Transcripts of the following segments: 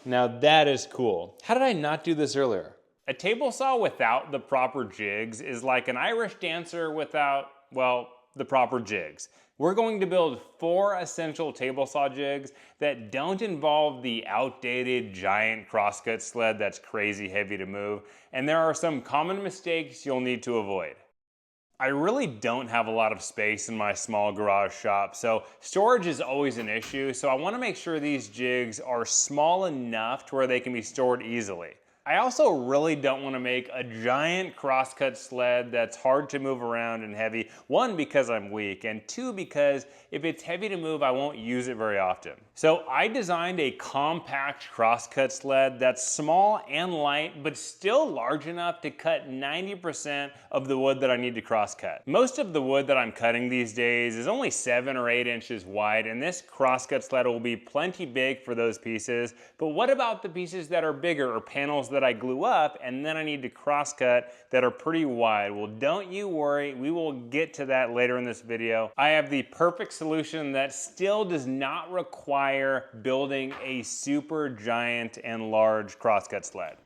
Now that is cool. How did I not do this earlier? A table saw without the proper jigs is like an Irish dancer without, well, the proper jigs. We're going to build 4 essential table saw jigs that don't involve the outdated giant crosscut sled that's crazy heavy to move, and there are some common mistakes you'll need to avoid. I really don't have a lot of space in my small garage shop, so storage is always an issue, so I want to make sure these jigs are small enough to where they can be stored easily. I also really don't want to make a giant crosscut sled that's hard to move around and heavy. 1, because I'm weak, and 2, because if it's heavy to move, I won't use it very often. So I designed a compact crosscut sled that's small and light, but still large enough to cut 90% of the wood that I need to crosscut. Most of the wood that I'm cutting these days is only 7 or 8 inches wide, and this crosscut sled will be plenty big for those pieces. But what about the pieces that are bigger, or panels that I glue up and then I need to crosscut that are pretty wide? Well, don't you worry, we will get to that later in this video. I have the perfect solution that still does not require building a super giant and large crosscut sled.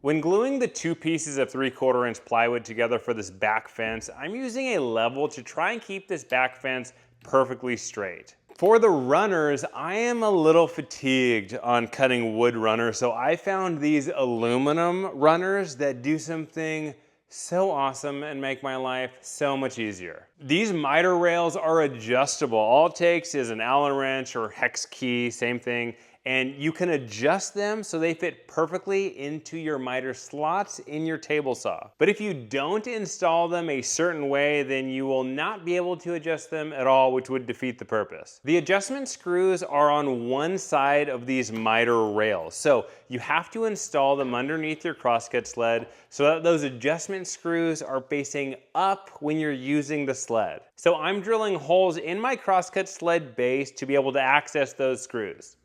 When gluing the 2 pieces of 3/4 inch plywood together for this back fence, I'm using a level to try and keep this back fence perfectly straight. For the runners, I am a little fatigued on cutting wood runners, so I found these aluminum runners that do something so awesome and make my life so much easier. These miter rails are adjustable. All it takes is an Allen wrench or hex key, same thing, and you can adjust them so they fit perfectly into your miter slots in your table saw. But if you don't install them a certain way, then you will not be able to adjust them at all, which would defeat the purpose. The adjustment screws are on one side of these miter rails, so you have to install them underneath your crosscut sled so that those adjustment screws are facing up when you're using the sled. So I'm drilling holes in my crosscut sled base to be able to access those screws.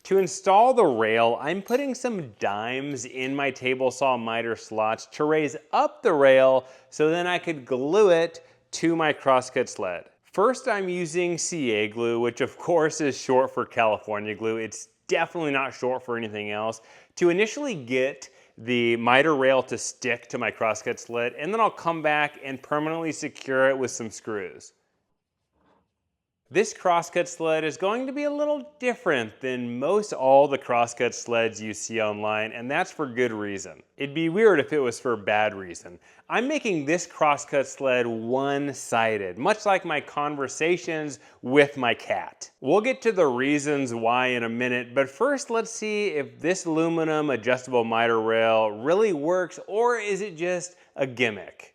To install the rail, I'm putting some dimes in my table saw miter slots to raise up the rail so then I could glue it to my crosscut sled. First, I'm using CA glue, which of course is short for California glue. It's definitely not short for anything else, to initially get the miter rail to stick to my crosscut sled, and then I'll come back and permanently secure it with some screws. This crosscut sled is going to be a little different than most all the crosscut sleds you see online, and that's for good reason. It'd be weird if it was for bad reason. I'm making this crosscut sled one-sided, much like my conversations with my cat. We'll get to the reasons why in a minute, but first let's see if this aluminum adjustable miter rail really works, or is it just a gimmick?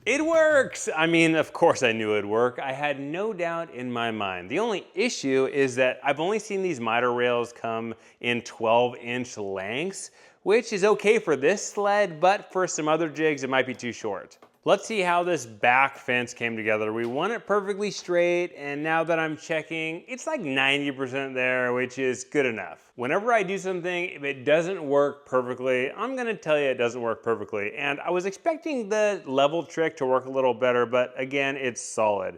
It works! I mean, of course I knew it'd work. I had no doubt in my mind. The only issue is that I've only seen these miter rails come in 12-inch lengths, which is okay for this sled, but for some other jigs it might be too short. Let's see how this back fence came together. We want it perfectly straight, and now that I'm checking, it's like 90% there, which is good enough. Whenever I do something, if it doesn't work perfectly, I'm gonna tell you it doesn't work perfectly. And I was expecting the level trick to work a little better, but again, it's solid.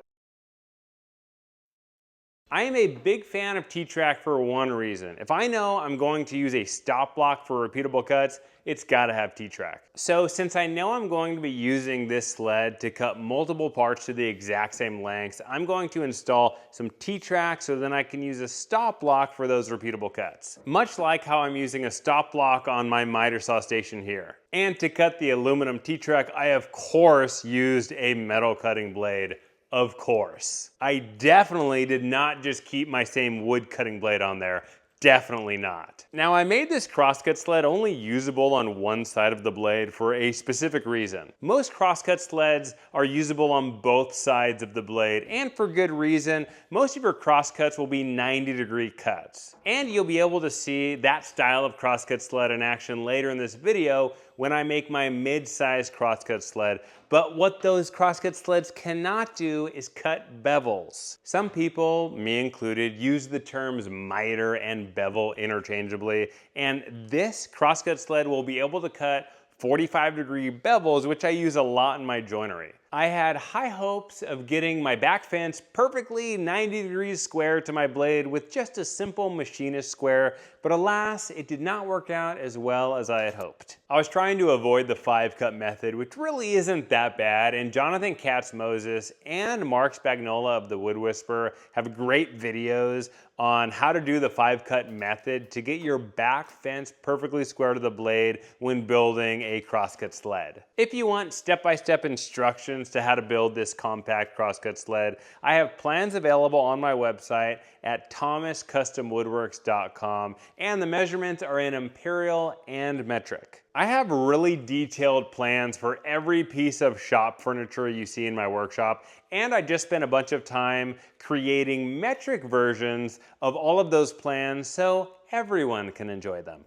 I am a big fan of T-Track for one reason. If I know I'm going to use a stop block for repeatable cuts, it's gotta have T-Track. So since I know I'm going to be using this sled to cut multiple parts to the exact same lengths, I'm going to install some T-Track so then I can use a stop block for those repeatable cuts. Much like how I'm using a stop block on my miter saw station here. And to cut the aluminum T-Track, I of course used a metal cutting blade. Of course. I definitely did not just keep my same wood cutting blade on there. Definitely not. Now I made this crosscut sled only usable on one side of the blade for a specific reason. Most crosscut sleds are usable on both sides of the blade, and for good reason. Most of your crosscuts will be 90-degree cuts. And you'll be able to see that style of crosscut sled in action later in this video when I make my mid-sized crosscut sled. But what those crosscut sleds cannot do is cut bevels. Some people, me included, use the terms miter and bevel interchangeably, and this crosscut sled will be able to cut 45-degree bevels, which I use a lot in my joinery. I had high hopes of getting my back fence perfectly 90 degrees square to my blade with just a simple machinist square, but alas, it did not work out as well as I had hoped. I was trying to avoid the 5-cut method, which really isn't that bad, and Jonathan Katz-Moses and Mark Spagnola of the Wood Whisperer have great videos on how to do the 5-cut method to get your back fence perfectly square to the blade when building a crosscut sled. If you want step-by-step instructions to how to build this compact crosscut sled, I have plans available on my website at thomascustomwoodworks.com, and the measurements are in imperial and metric. I have really detailed plans for every piece of shop furniture you see in my workshop, and I just spent a bunch of time creating metric versions of all of those plans so everyone can enjoy them.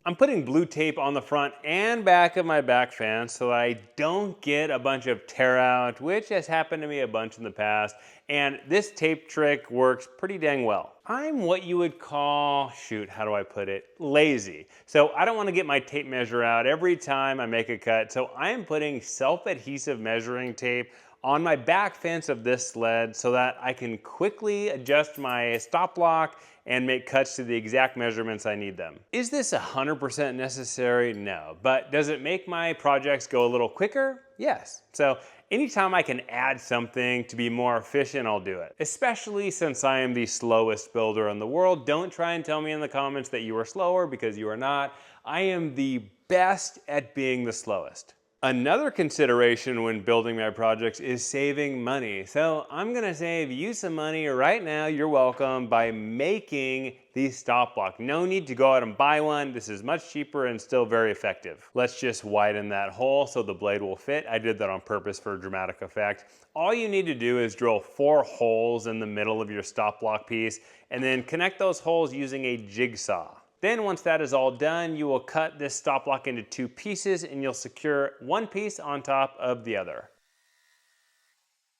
I'm putting blue tape on the front and back of my back fence so that I don't get a bunch of tear out, which has happened to me a bunch in the past, and this tape trick works pretty dang well. I'm what you would call, how do I put it, lazy. So I don't want to get my tape measure out every time I make a cut, so I am putting self-adhesive measuring tape on my back fence of this sled so that I can quickly adjust my stop block and make cuts to the exact measurements I need them. Is this 100% necessary? No. But does it make my projects go a little quicker? Yes. So anytime I can add something to be more efficient, I'll do it. Especially since I am the slowest builder in the world. Don't try and tell me in the comments that you are slower, because you are not. I am the best at being the slowest. Another consideration when building my projects is saving money. So I'm gonna save you some money right now, you're welcome, by making the stop block. No need to go out and buy one. This is much cheaper and still very effective. Let's just widen that hole so the blade will fit. I did that on purpose for dramatic effect. All you need to do is drill 4 holes in the middle of your stop block piece and then connect those holes using a jigsaw. Then once that is all done, you will cut this stop block into 2 pieces and you'll secure one piece on top of the other.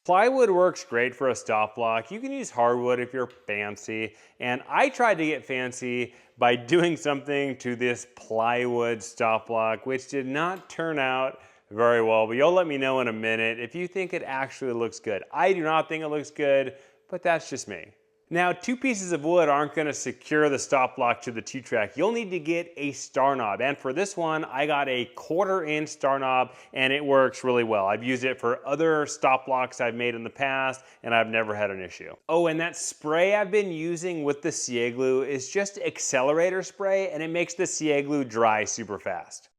Plywood works great for a stop block. You can use hardwood if you're fancy, and I tried to get fancy by doing something to this plywood stop block, which did not turn out very well, but you'll let me know in a minute if you think it actually looks good. I do not think it looks good, but that's just me. Now, 2 pieces of wood aren't going to secure the stop block to the T-track. You'll need to get a star knob, and for this one, I got a 1/4-inch star knob, and it works really well. I've used it for other stop blocks I've made in the past, and I've never had an issue. Oh, and that spray I've been using with the CA glue is just accelerator spray, and it makes the CA glue dry super fast.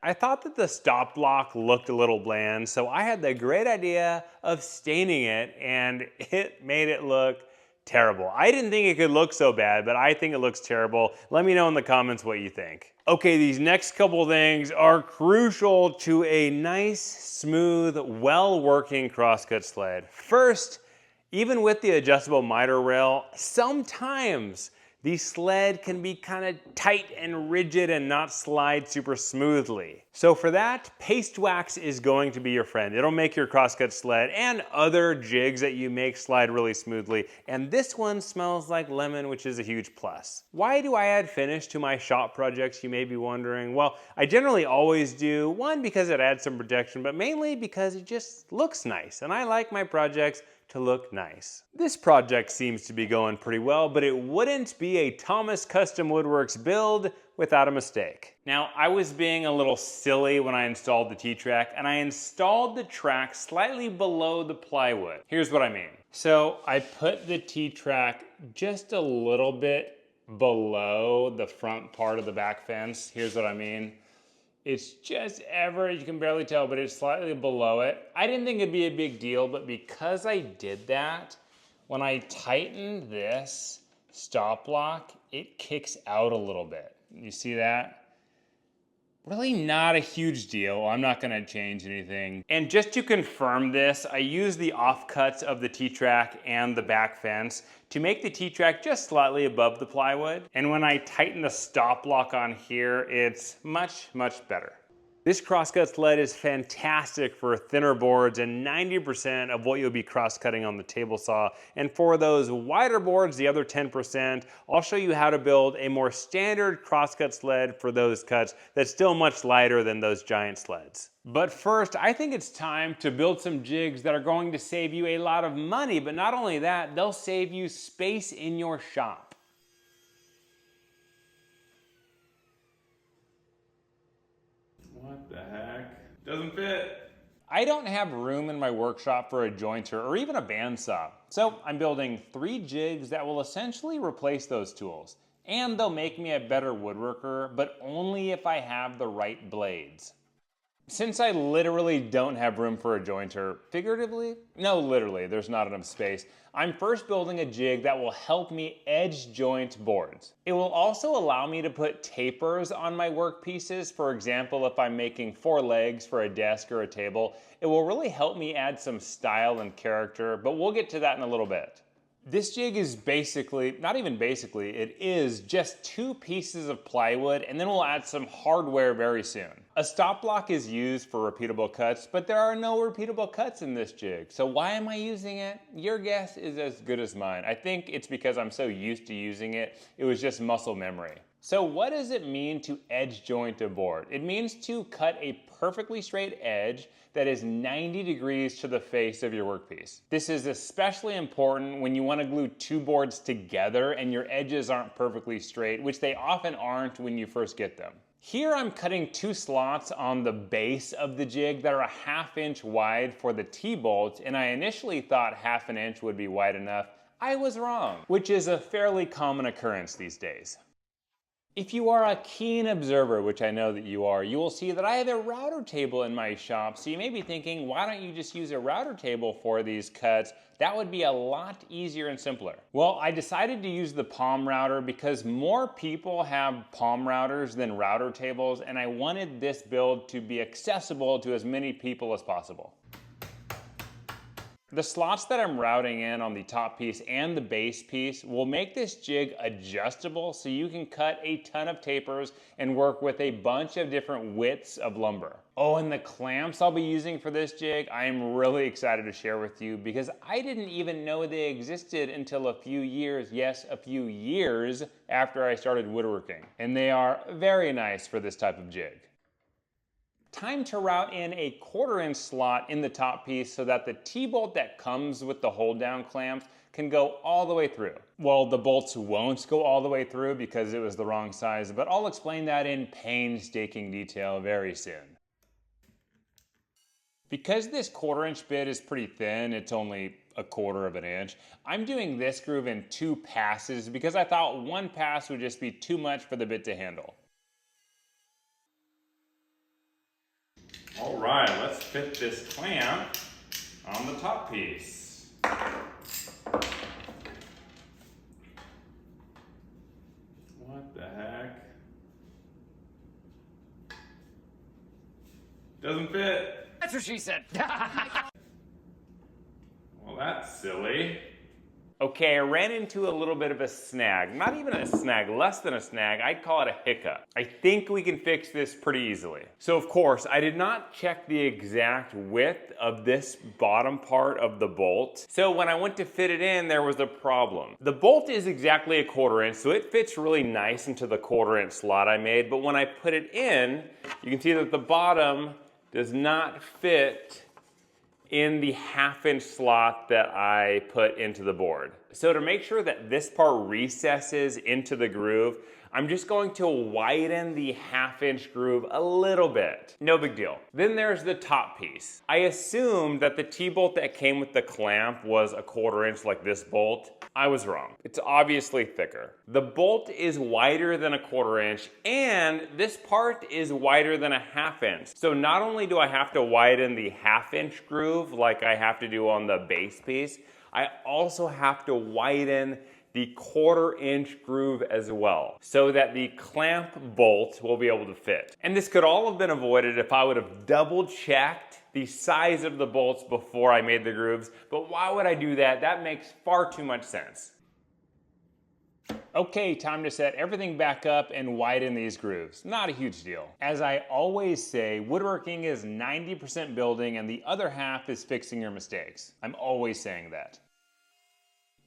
I thought that the stop block looked a little bland, so I had the great idea of staining it, and it made it look terrible. I didn't think it could look so bad, but I think it looks terrible. Let me know in the comments what you think. Okay, these next couple things are crucial to a nice, smooth, well-working crosscut sled. First, even with the adjustable miter rail, sometimes the sled can be kind of tight and rigid and not slide super smoothly. So for that, paste wax is going to be your friend. It'll make your crosscut sled and other jigs that you make slide really smoothly. And this one smells like lemon, which is a huge plus. Why do I add finish to my shop projects, you may be wondering? Well, I generally always do. One, because it adds some protection, but mainly because it just looks nice. And I like my projects to look nice. This project seems to be going pretty well, but it wouldn't be a Thomas Custom Woodworks build without a mistake. Now, I was being a little silly when I installed the T-track, and I installed the track slightly below the plywood. Here's what I mean. So I put the T-track just a little bit below the front part of the back fence. Here's what I mean. It's just ever, you can barely tell, but it's slightly below it. I didn't think it'd be a big deal, but because I did that, when I tighten this stop block, it kicks out a little bit. You see that? Really not a huge deal. I'm not gonna change anything. And just to confirm this, I use the offcuts of the T-track and the back fence to make the T-track just slightly above the plywood. And when I tighten the stop lock on here, it's much, much better. This crosscut sled is fantastic for thinner boards and 90% of what you'll be cross-cutting on the table saw. And for those wider boards, the other 10%, I'll show you how to build a more standard crosscut sled for those cuts that's still much lighter than those giant sleds. But first, I think it's time to build some jigs that are going to save you a lot of money, but not only that, they'll save you space in your shop. What the heck? Doesn't fit. I don't have room in my workshop for a jointer or even a bandsaw, so I'm building 3 jigs that will essentially replace those tools. And they'll make me a better woodworker, but only if I have the right blades. Since I literally don't have room for a jointer, figuratively, no, literally, there's not enough space, I'm first building a jig that will help me edge joint boards. It will also allow me to put tapers on my work pieces. For example, if I'm making 4 legs for a desk or a table, it will really help me add some style and character, but we'll get to that in a little bit. This jig is basically, not even basically, it is just 2 pieces of plywood, and then we'll add some hardware very soon. A stop block is used for repeatable cuts, but there are no repeatable cuts in this jig. So why am I using it? Your guess is as good as mine. I think it's because I'm so used to using it, it was just muscle memory. So what does it mean to edge joint a board? It means to cut a perfectly straight edge that is 90 degrees to the face of your workpiece. This is especially important when you want to glue 2 boards together and your edges aren't perfectly straight, which they often aren't when you first get them. Here I'm cutting 2 slots on the base of the jig that are a 1/2 inch wide for the T-bolt, and I initially thought 1/2 inch would be wide enough. I was wrong, which is a fairly common occurrence these days. If you are a keen observer, which I know that you are, you will see that I have a router table in my shop. So you may be thinking, why don't you just use a router table for these cuts? That would be a lot easier and simpler. Well, I decided to use the palm router because more people have palm routers than router tables, and I wanted this build to be accessible to as many people as possible. The slots that I'm routing in on the top piece and the base piece will make this jig adjustable so you can cut a ton of tapers and work with a bunch of different widths of lumber. Oh, and the clamps I'll be using for this jig, I am really excited to share with you because I didn't even know they existed until a few years, yes, a few years after I started woodworking. And they are very nice for this type of jig. Time to route in a 1/4 inch slot in the top piece so that the T-bolt that comes with the hold down clamps can go all the way through. Well, the bolts won't go all the way through because it was the wrong size, but I'll explain that in painstaking detail very soon. Because this 1/4 inch bit is pretty thin, it's only a 1/4 of an inch, I'm doing this groove in 2 passes because I thought 1 pass would just be too much for the bit to handle. All right, let's fit this clamp on the top piece. What the heck? Doesn't fit. That's what she said. Well, that's silly. Okay, I ran into a little bit of a snag. Not even a snag, less than a snag. I'd call it a hiccup. I think we can fix this pretty easily. So of course, I did not check the exact width of this bottom part of the bolt. So when I went to fit it in, there was a problem. The bolt is exactly a 1/4 inch, so it fits really nice into the 1/4 inch slot I made. But when I put it in, you can see that the bottom does not fit in the 1/2 inch slot that I put into the board. So to make sure that this part recesses into the groove, I'm just going to widen the 1/2 inch groove a little bit. No big deal. Then there's the top piece. I assumed that the T-bolt that came with the clamp was a 1/4 inch like this bolt. I was wrong. It's obviously thicker. The bolt is wider than a 1/4 inch, and this part is wider than a 1/2 inch. So not only do I have to widen the 1/2 inch groove like I have to do on the base piece, I also have to widen the 1/4 inch groove as well, so that the clamp bolt will be able to fit. And this could all have been avoided if I would have double checked the size of the bolts before I made the grooves, but why would I do that? That makes far too much sense. Okay, time to set everything back up and widen these grooves. Not a huge deal. As I always say, woodworking is 90% building and the other half is fixing your mistakes. I'm always saying that.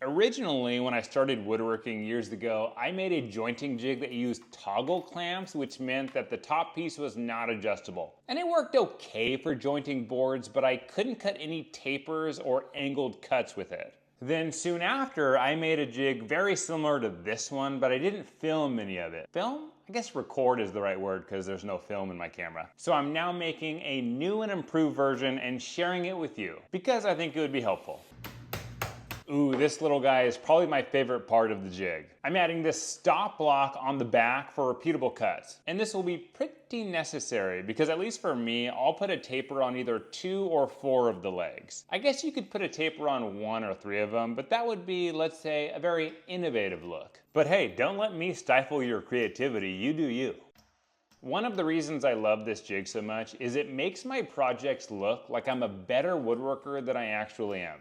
Originally, when I started woodworking years ago, I made a jointing jig that used toggle clamps, which meant that the top piece was not adjustable. And it worked okay for jointing boards, but I couldn't cut any tapers or angled cuts with it. Then soon after, I made a jig very similar to this one, but I didn't film any of it. Film? I guess record is the right word because there's no film in my camera. So I'm now making a new and improved version and sharing it with you because I think it would be helpful. Ooh, this little guy is probably my favorite part of the jig. I'm adding this stop block on the back for repeatable cuts. And this will be pretty necessary because at least for me, I'll put a taper on either 2 or 4 of the legs. I guess you could put a taper on 1 or 3 of them, but that would be, let's say, a very innovative look. But hey, don't let me stifle your creativity, you do you. One of the reasons I love this jig so much is it makes my projects look like I'm a better woodworker than I actually am.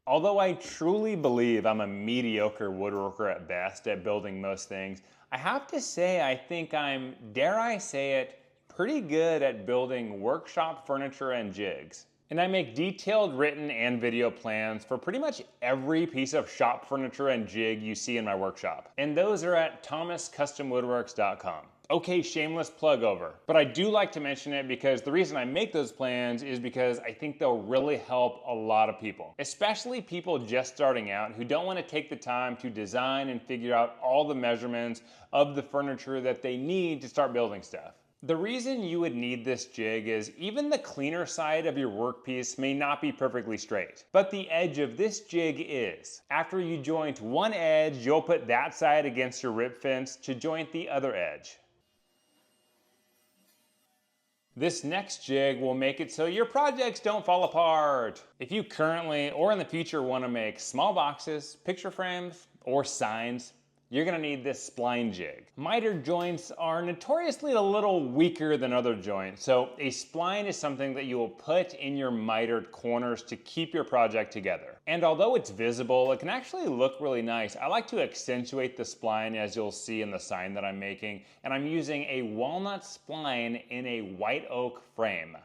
Although I truly believe I'm a mediocre woodworker at best at building most things, I have to say I think I'm, dare I say it, pretty good at building workshop furniture and jigs. And I make detailed written and video plans for pretty much every piece of shop furniture and jig you see in my workshop. And those are at thomascustomwoodworks.com. Okay, shameless plug over. But I do like to mention it because the reason I make those plans is because I think they'll really help a lot of people. Especially people just starting out who don't want to take the time to design and figure out all the measurements of the furniture that they need to start building stuff. The reason you would need this jig is even the cleaner side of your workpiece may not be perfectly straight, but the edge of this jig is. After you joint one edge, you'll put that side against your rip fence to joint the other edge. This next jig will make it so your projects don't fall apart. If you currently or in the future want to make small boxes, picture frames, or signs, you're gonna need this spline jig. Mitered joints are notoriously a little weaker than other joints, so a spline is something that you will put in your mitered corners to keep your project together. And although it's visible, it can actually look really nice. I like to accentuate the spline, as you'll see in the sign that I'm making, and I'm using a walnut spline in a white oak frame.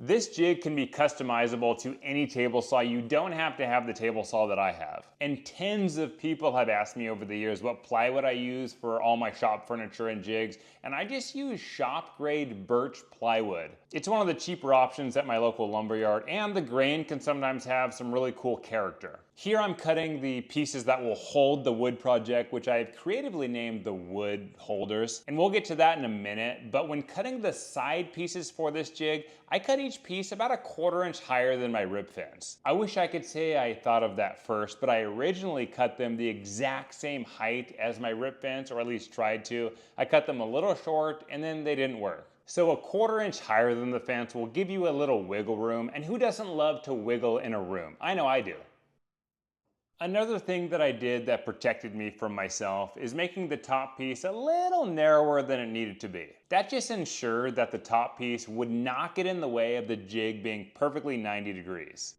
This jig can be customizable to any table saw. You don't have to have the table saw that I have. And tens of people have asked me over the years what plywood I use for all my shop furniture and jigs, and I just use shop grade birch plywood. It's one of the cheaper options at my local lumberyard, and the grain can sometimes have some really cool character. Here I'm cutting the pieces that will hold the wood project, which I've creatively named the wood holders, and we'll get to that in a minute. But when cutting the side pieces for this jig, I cut each piece about 1/4 inch higher than my rib fence. I wish I could say I thought of that first, but I originally cut them the exact same height as my rib fence, or at least tried to. I cut them a little short and then they didn't work. So 1/4 inch higher than the fence will give you a little wiggle room, and who doesn't love to wiggle in a room? I know I do. Another thing that I did that protected me from myself is making the top piece a little narrower than it needed to be. That just ensured that the top piece would not get in the way of the jig being perfectly 90 degrees.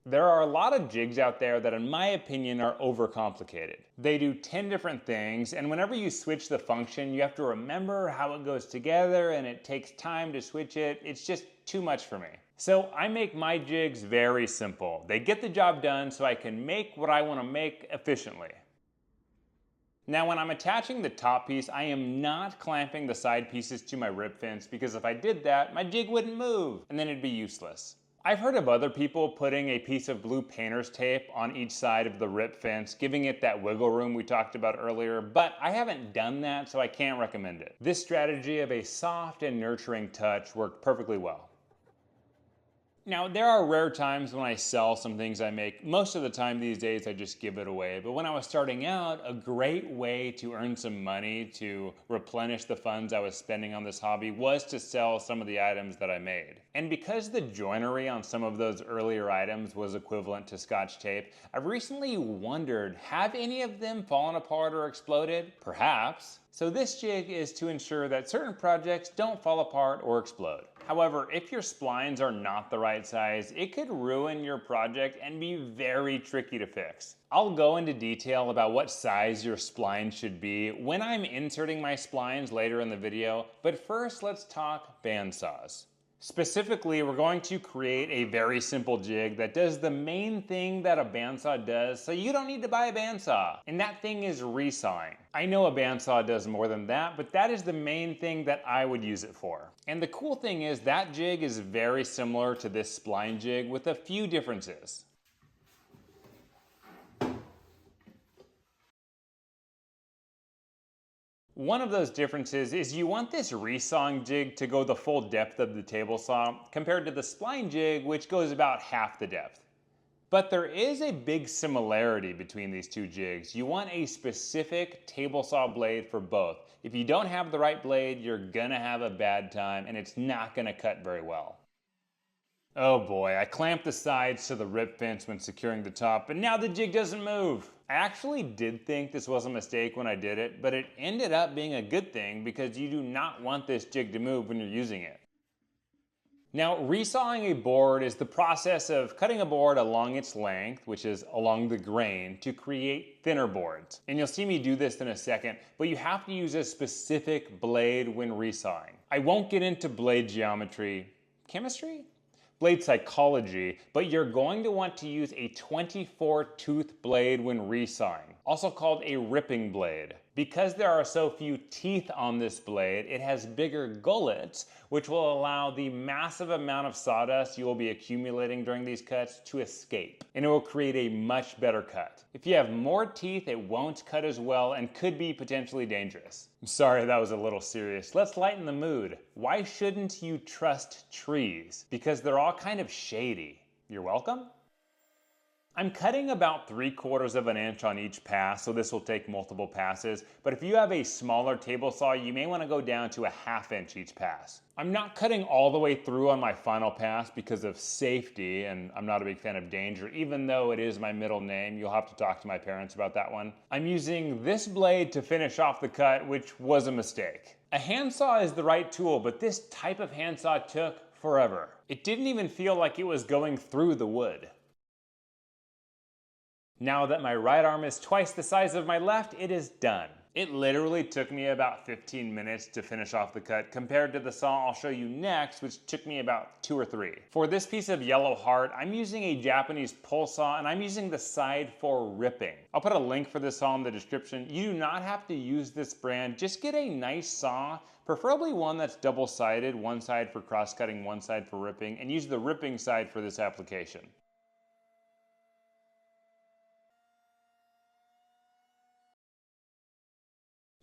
There are a lot of jigs out there that in my opinion are overcomplicated. They do 10 different things, and whenever you switch the function, you have to remember how it goes together, and it takes time to switch it. It's just too much for me. So I make my jigs very simple. They get the job done so I can make what I want to make efficiently. Now when I'm attaching the top piece, I am not clamping the side pieces to my rib fence, because if I did that, my jig wouldn't move and then it'd be useless. I've heard of other people putting a piece of blue painter's tape on each side of the rip fence, giving it that wiggle room we talked about earlier, but I haven't done that, so I can't recommend it. This strategy of a soft and nurturing touch worked perfectly well. Now, there are rare times when I sell some things I make. Most of the time these days I just give it away. But when I was starting out, a great way to earn some money to replenish the funds I was spending on this hobby was to sell some of the items that I made. And because the joinery on some of those earlier items was equivalent to Scotch tape, I've recently wondered, have any of them fallen apart or exploded? Perhaps. So this jig is to ensure that certain projects don't fall apart or explode. However, if your splines are not the right size, it could ruin your project and be very tricky to fix. I'll go into detail about what size your spline should be when I'm inserting my splines later in the video, but first let's talk bandsaws. Specifically, we're going to create a very simple jig that does the main thing that a bandsaw does, so you don't need to buy a bandsaw. And that thing is resawing. I know a bandsaw does more than that, but that is the main thing that I would use it for. And the cool thing is that jig is very similar to this spline jig with a few differences. One of those differences is you want this resawing jig to go the full depth of the table saw compared to the spline jig, which goes about half the depth. But there is a big similarity between these two jigs. You want a specific table saw blade for both. If you don't have the right blade, you're gonna have a bad time and it's not gonna cut very well. Oh boy, I clamped the sides to the rip fence when securing the top, but now the jig doesn't move. I actually did think this was a mistake when I did it, but it ended up being a good thing because you do not want this jig to move when you're using it. Now, resawing a board is the process of cutting a board along its length, which is along the grain, to create thinner boards. And you'll see me do this in a second, but you have to use a specific blade when resawing. I won't get into blade geometry, chemistry? Blade psychology, but you're going to want to use a 24 tooth blade when resawing, also called a ripping blade. Because there are so few teeth on this blade, it has bigger gullets, which will allow the massive amount of sawdust you will be accumulating during these cuts to escape, and it will create a much better cut. If you have more teeth, it won't cut as well and could be potentially dangerous. I'm sorry that was a little serious. Let's lighten the mood. Why shouldn't you trust trees? Because they're all kind of shady. You're welcome? I'm cutting about 3/4 of an inch on each pass, so this will take multiple passes, but if you have a smaller table saw, you may want to go down to a 1/2 inch each pass. I'm not cutting all the way through on my final pass because of safety, and I'm not a big fan of danger, even though it is my middle name. You'll have to talk to my parents about that one. I'm using this blade to finish off the cut, which was a mistake. A handsaw is the right tool, but this type of handsaw took forever. It didn't even feel like it was going through the wood. Now that my right arm is twice the size of my left, it is done. It literally took me about 15 minutes to finish off the cut compared to the saw I'll show you next, which took me about 2 or 3. For this piece of yellow heart, I'm using a Japanese pull saw and I'm using the side for ripping. I'll put a link for this saw in the description. You do not have to use this brand, just get a nice saw, preferably one that's double-sided, one side for cross-cutting, one side for ripping, and use the ripping side for this application.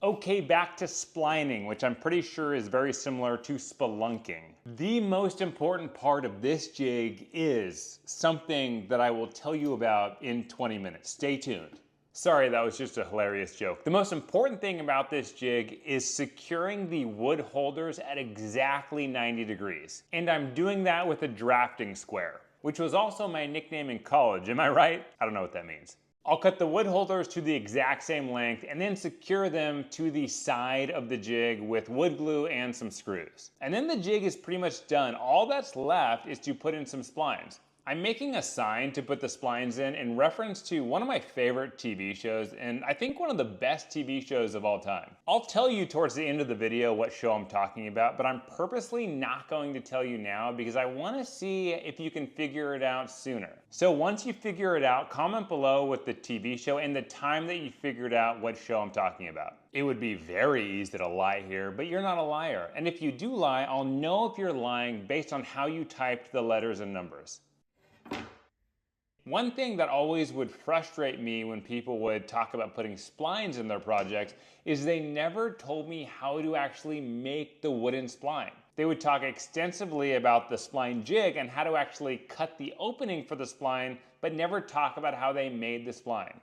Okay, back to splining, which I'm pretty sure is very similar to spelunking. The most important part of this jig is something that I will tell you about in 20 minutes. Stay tuned. Sorry, that was just a hilarious joke. The most important thing about this jig is securing the wood holders at exactly 90 degrees. And I'm doing that with a drafting square, which was also my nickname in college. Am I right? I don't know what that means. I'll cut the wood holders to the exact same length and then secure them to the side of the jig with wood glue and some screws. And then the jig is pretty much done. All that's left is to put in some splines. I'm making a sign to put the splines in reference to one of my favorite TV shows, and I think one of the best TV shows of all time. I'll tell you towards the end of the video what show I'm talking about, but I'm purposely not going to tell you now because I want to see if you can figure it out sooner. So once you figure it out, comment below with the TV show and the time that you figured out what show I'm talking about. It would be very easy to lie here, but you're not a liar. And if you do lie, I'll know if you're lying based on how you typed the letters and numbers. One thing that always would frustrate me when people would talk about putting splines in their projects is they never told me how to actually make the wooden spline. They would talk extensively about the spline jig and how to actually cut the opening for the spline, but never talk about how they made the spline.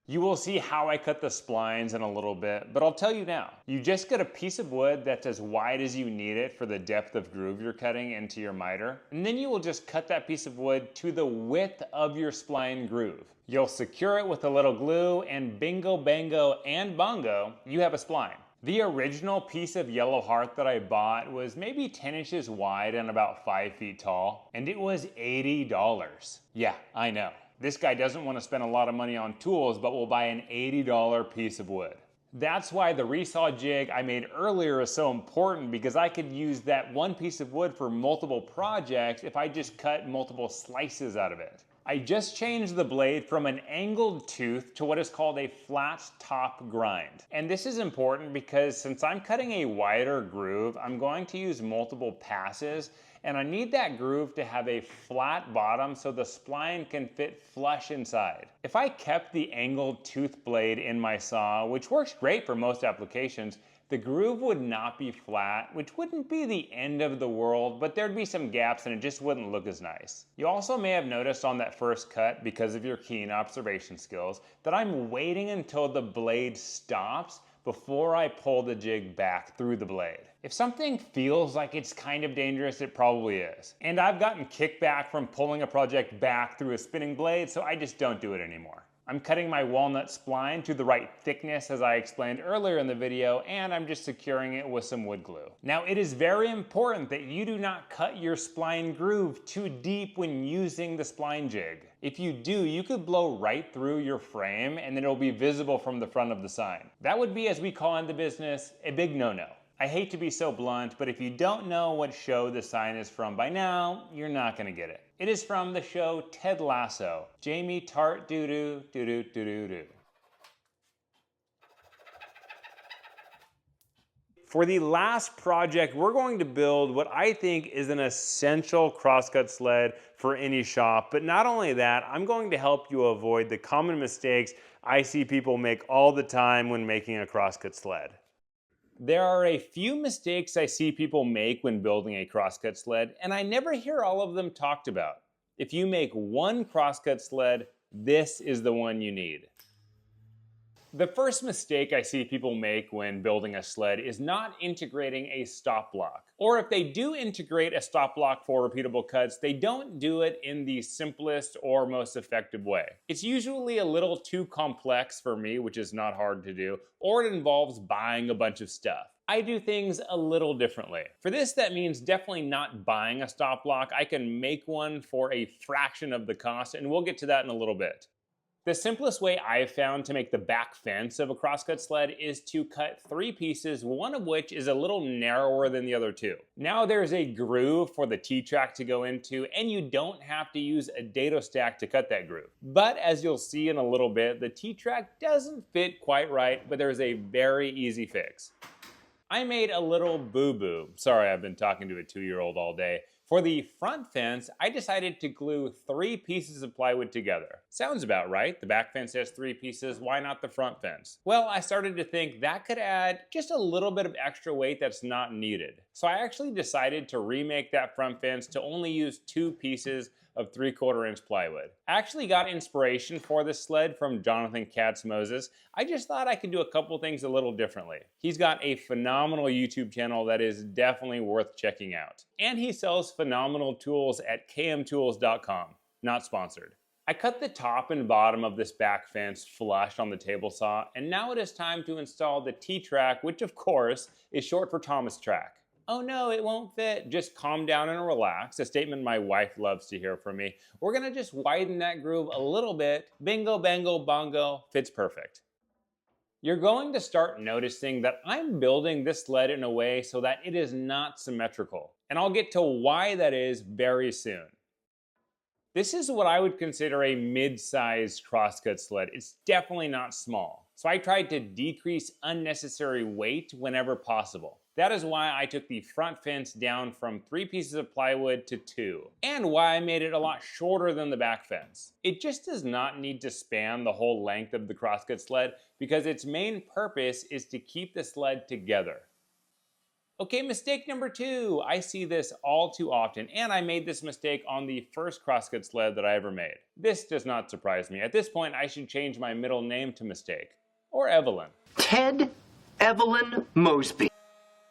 You will see how I cut the splines in a little bit, but I'll tell you now. You just get a piece of wood that's as wide as you need it for the depth of groove you're cutting into your miter, and then you will just cut that piece of wood to the width of your spline groove. You'll secure it with a little glue, and bingo, bango, and bongo, you have a spline. The original piece of yellow heart that I bought was maybe 10 inches wide and about 5 feet tall, and it was $80. Yeah, I know. This guy doesn't want to spend a lot of money on tools, but will buy an $80 piece of wood. That's why the resaw jig I made earlier is so important, because I could use that one piece of wood for multiple projects if I just cut multiple slices out of it. I just changed the blade from an angled tooth to what is called a flat top grind. And this is important because since I'm cutting a wider groove, I'm going to use multiple passes, and I need that groove to have a flat bottom so the spline can fit flush inside. If I kept the angled tooth blade in my saw, which works great for most applications, the groove would not be flat, which wouldn't be the end of the world, but there'd be some gaps and it just wouldn't look as nice. You also may have noticed on that first cut, because of your keen observation skills, that I'm waiting until the blade stops before I pull the jig back through the blade. If something feels like it's kind of dangerous, it probably is. And I've gotten kickback from pulling a project back through a spinning blade, so I just don't do it anymore. I'm cutting my walnut spline to the right thickness as I explained earlier in the video, and I'm just securing it with some wood glue. Now, it is very important that you do not cut your spline groove too deep when using the spline jig. If you do, you could blow right through your frame and then it'll be visible from the front of the sign. That would be, as we call in the business, a big no-no. I hate to be so blunt, but if you don't know what show the sign is from by now, you're not gonna get it. It is from the show Ted Lasso. Jamie Tart doo-doo, doo-doo, doo-doo, doo. For the last project, we're going to build what I think is an essential crosscut sled for any shop. But not only that, I'm going to help you avoid the common mistakes I see people make all the time when making a crosscut sled. There are a few mistakes I see people make when building a crosscut sled, and I never hear all of them talked about. If you make one crosscut sled, this is the one you need. The first mistake I see people make when building a sled is not integrating a stop block. Or if they do integrate a stop block for repeatable cuts, they don't do it in the simplest or most effective way. It's usually a little too complex for me, which is not hard to do, or it involves buying a bunch of stuff. I do things a little differently. For this, that means definitely not buying a stop block. I can make one for a fraction of the cost, and we'll get to that in a little bit. The simplest way I've found to make the back fence of a crosscut sled is to cut 3 pieces, one of which is a little narrower than the other 2. Now there's a groove for the T-track to go into, and you don't have to use a dado stack to cut that groove. But as you'll see in a little bit, the T-track doesn't fit quite right, but there's a very easy fix. I made a little boo-boo. Sorry, I've been talking to a 2-year-old all day. For the front fence, I decided to glue 3 pieces of plywood together. Sounds about right. The back fence has 3 pieces. Why not the front fence? Well, I started to think that could add just a little bit of extra weight that's not needed. So I actually decided to remake that front fence to only use 2 pieces of 3/4 inch plywood. I actually got inspiration for this sled from Jonathan Katz-Moses. I just thought I could do a couple things a little differently. He's got a phenomenal YouTube channel that is definitely worth checking out. And he sells phenomenal tools at kmtools.com. Not sponsored. I cut the top and bottom of this back fence flush on the table saw, and now it is time to install the T-track, which of course is short for Thomas track. Oh no, it won't fit. Just calm down and relax. A statement my wife loves to hear from me. We're gonna just widen that groove a little bit. Bingo, bango, bongo, fits perfect. You're going to start noticing that I'm building this sled in a way so that it is not symmetrical. And I'll get to why that is very soon. This is what I would consider a mid-sized crosscut sled. It's definitely not small. So I tried to decrease unnecessary weight whenever possible. That is why I took the front fence down from 3 pieces of plywood to 2, and why I made it a lot shorter than the back fence. It just does not need to span the whole length of the crosscut sled because its main purpose is to keep the sled together. Okay, mistake number 2. I see this all too often, and I made this mistake on the first crosscut sled that I ever made. This does not surprise me. At this point, I should change my middle name to Mistake. Or Evelyn. Ted Evelyn Mosby.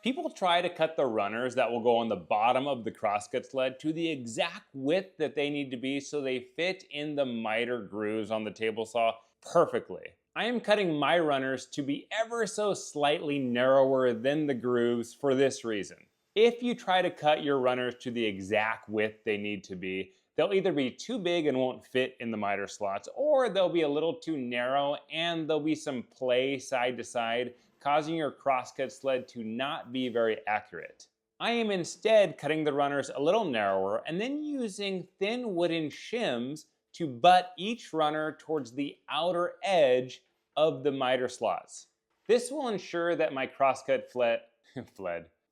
People try to cut the runners that will go on the bottom of the crosscut sled to the exact width that they need to be so they fit in the miter grooves on the table saw perfectly. I am cutting my runners to be ever so slightly narrower than the grooves for this reason. If you try to cut your runners to the exact width they need to be, they'll either be too big and won't fit in the miter slots, or they'll be a little too narrow and there'll be some play side to side, causing your crosscut sled to not be very accurate. I am instead cutting the runners a little narrower and then using thin wooden shims to butt each runner towards the outer edge of the miter slots. This will ensure that my crosscut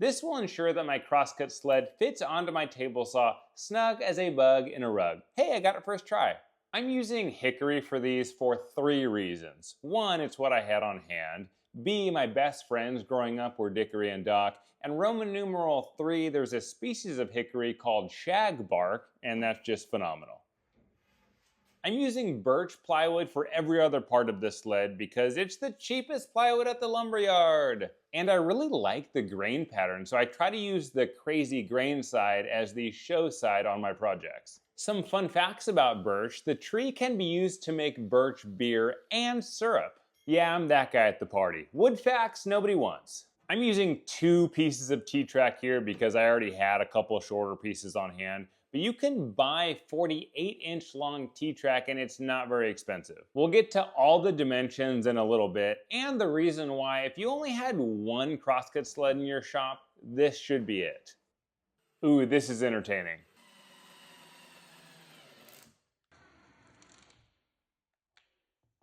This will ensure that my crosscut sled fits onto my table saw snug as a bug in a rug. Hey, I got it first try. I'm using hickory for these for 3 reasons. 1, it's what I had on hand. B, my best friends growing up were Dickory and Dock. And Roman numeral 3, there's a species of hickory called shagbark, and that's just phenomenal. I'm using birch plywood for every other part of this sled because it's the cheapest plywood at the lumberyard. And I really like the grain pattern, so I try to use the crazy grain side as the show side on my projects. Some fun facts about birch: the tree can be used to make birch beer and syrup. Yeah, I'm that guy at the party. Wood facts nobody wants. I'm using 2 pieces of T-track here because I already had a couple shorter pieces on hand. But you can buy 48-inch long T-track and it's not very expensive. We'll get to all the dimensions in a little bit and the reason why if you only had 1 crosscut sled in your shop, this should be it. Ooh, this is entertaining.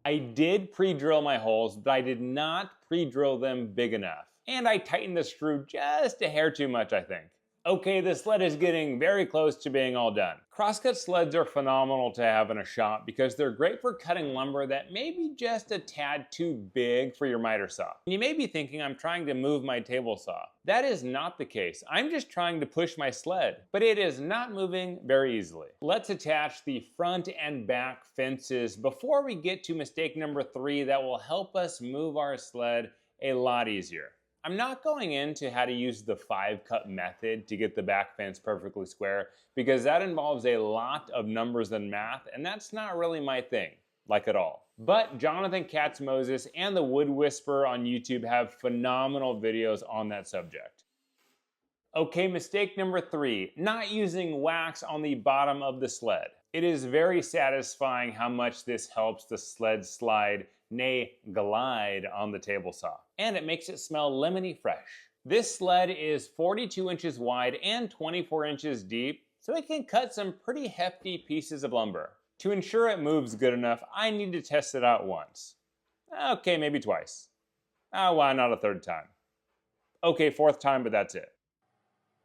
I did pre-drill my holes, but I did not pre-drill them big enough. And I tightened the screw just a hair too much, I think. Okay, the sled is getting very close to being all done. Crosscut sleds are phenomenal to have in a shop because they're great for cutting lumber that may be just a tad too big for your miter saw. You may be thinking I'm trying to move my table saw. That is not the case. I'm just trying to push my sled, but it is not moving very easily. Let's attach the front and back fences before we get to mistake number 3 that will help us move our sled a lot easier. I'm not going into how to use the 5-cut method to get the back fence perfectly square because that involves a lot of numbers and math, and that's not really my thing, like at all. But Jonathan Katz-Moses and the Wood Whisperer on YouTube have phenomenal videos on that subject. Okay, mistake number 3, not using wax on the bottom of the sled. It is very satisfying how much this helps the sled slide, nay, glide on the table saw. And it makes it smell lemony fresh. This sled is 42 inches wide and 24 inches deep, so it can cut some pretty hefty pieces of lumber. To ensure it moves good enough, I need to test it out once. Okay, maybe twice. Why not a 3rd time? Okay, 4th time, but that's it.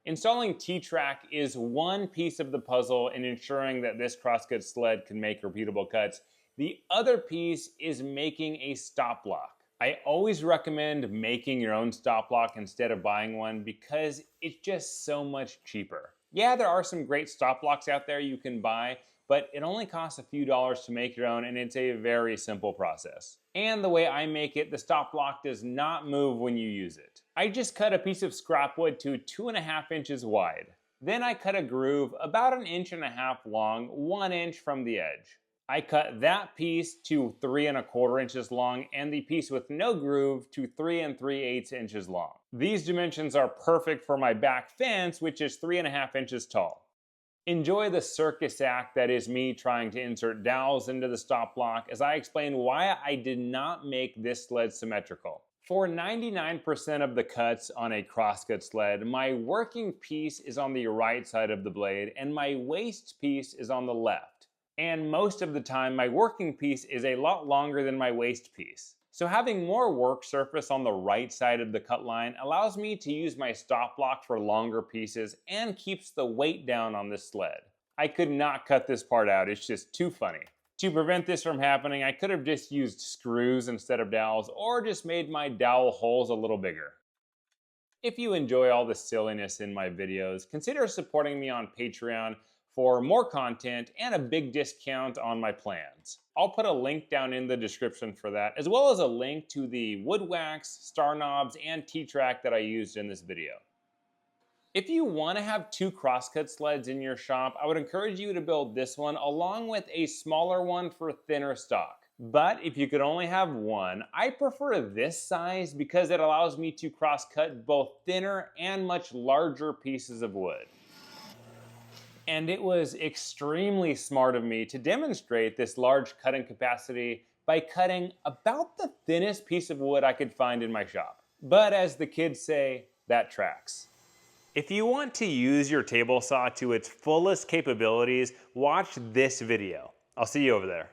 Installing T-track is one piece of the puzzle in ensuring that this crosscut sled can make repeatable cuts. The other piece is making a stop block. I always recommend making your own stop block instead of buying one because it's just so much cheaper. Yeah, there are some great stop blocks out there you can buy, but it only costs a few dollars to make your own and it's a very simple process. And the way I make it, the stop block does not move when you use it. I just cut a piece of scrap wood to 2.5 inches wide. Then I cut a groove about 1.5 inches long, 1 inch from the edge. I cut that piece to 3.25 inches long and the piece with no groove to 3 3/8 inches long. These dimensions are perfect for my back fence, which is 3.5 inches tall. Enjoy the circus act that is me trying to insert dowels into the stop block as I explain why I did not make this sled symmetrical. For 99% of the cuts on a crosscut sled, my working piece is on the right side of the blade and my waste piece is on the left. And most of the time, my working piece is a lot longer than my waste piece. So having more work surface on the right side of the cut line allows me to use my stop block for longer pieces and keeps the weight down on this sled. I could not cut this part out, it's just too funny. To prevent this from happening, I could have just used screws instead of dowels or just made my dowel holes a little bigger. If you enjoy all the silliness in my videos, consider supporting me on Patreon for more content and a big discount on my plans. I'll put a link down in the description for that, as well as a link to the wood wax, star knobs, and T-track that I used in this video. If you want to have 2 crosscut sleds in your shop, I would encourage you to build this one along with a smaller one for thinner stock. But if you could only have one, I prefer this size because it allows me to crosscut both thinner and much larger pieces of wood. And it was extremely smart of me to demonstrate this large cutting capacity by cutting about the thinnest piece of wood I could find in my shop. But as the kids say, that tracks. If you want to use your table saw to its fullest capabilities, watch this video. I'll see you over there.